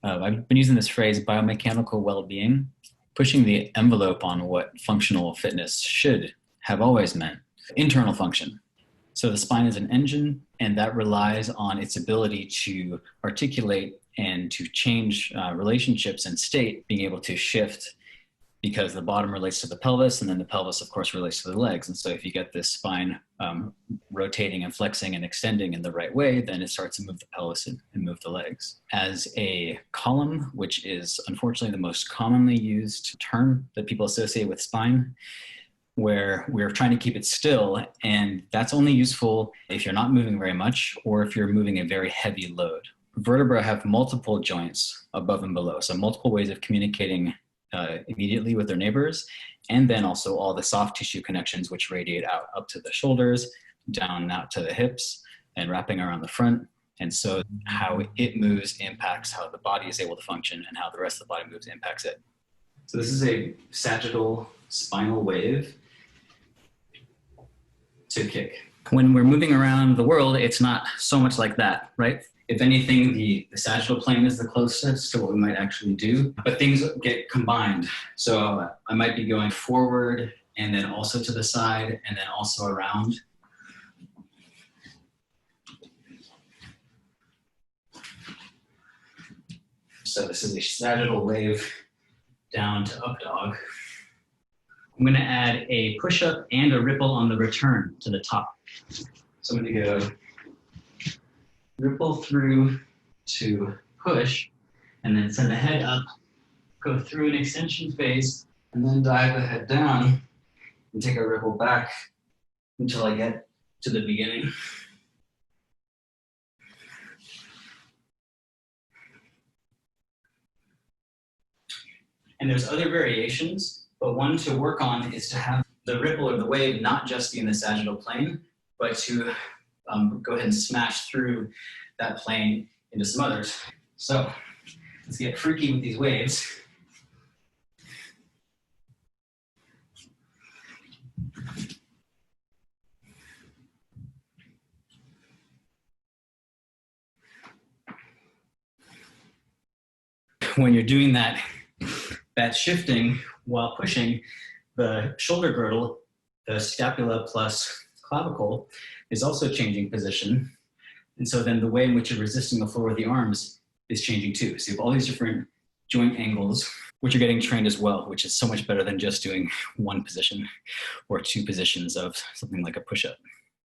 I've been using this phrase, biomechanical well-being, pushing the envelope on what functional fitness should have always meant. Internal function. So the spine is an engine, and that relies on its ability to articulate and to change relationships and state, being able to shift, because the bottom relates to the pelvis, and then the pelvis, of course, relates to the legs. And so if you get this spine rotating and flexing and extending in the right way, then it starts to move the pelvis and move the legs. As a column, which is unfortunately the most commonly used term that people associate with spine, where we're trying to keep it still, and that's only useful if you're not moving very much or if you're moving a very heavy load. Vertebrae have multiple joints above and below, so multiple ways of communicating immediately with their neighbors, and then also all the soft tissue connections which radiate out up to the shoulders, down out to the hips, and wrapping around the front. And so how it moves impacts how the body is able to function, and how the rest of the body moves impacts it. So this is a sagittal spinal wave to kick. When we're moving around the world, it's not so much like that, right? If anything, the sagittal plane is the closest to what we might actually do, but things get combined. So I might be going forward and then also to the side and then also around. So this is a sagittal wave down to up dog. I'm going to add a push-up and a ripple on the return to the top. So I'm going to go ripple through to push, and then send the head up, go through an extension phase, and then dive the head down and take a ripple back until I get to the beginning. And there's other variations, but one to work on is to have the ripple or the wave not just be in the sagittal plane, but to go ahead and smash through that plane into some others. So let's get freaky with these waves. When you're doing that shifting while pushing, the shoulder girdle, the scapula plus clavicle, is also changing position. And so then the way in which you're resisting the floor with the arms is changing too. So you have all these different joint angles, which are getting trained as well, which is so much better than just doing one position or two positions of something like a push-up.